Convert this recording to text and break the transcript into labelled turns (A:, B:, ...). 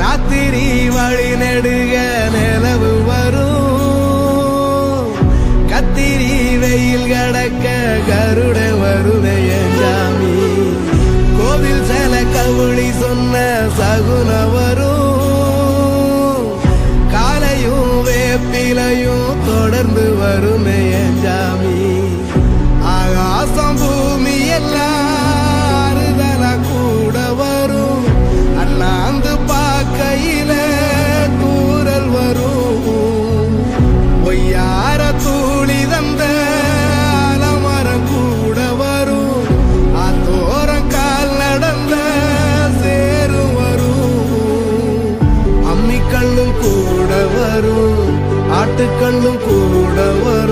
A: ராத்திரி வழி நெடுக நிலவு வரும் கத்திரி வெயில் கடக்க கருட வருடைய ஜாமி கோவில் சில கவுளி சொன்ன சகுன வரும் காலையும் வேப்பிலையும் தொடர்ந்து வருமே ஜாமி ஆகாசம் பூமி எல்லாருதல கூட வரும் அண்ணாந்து பார்க்கையில தூரல் வரும் பொய்யார தூளி தந்த அலமரம் கூட வரும் ஆத்தோரம் கால் நடந்த சேரு வரும் அம்மிக்கல்லும் கூட வரும் ஆட்டுக்கல்லும் கூட வரும்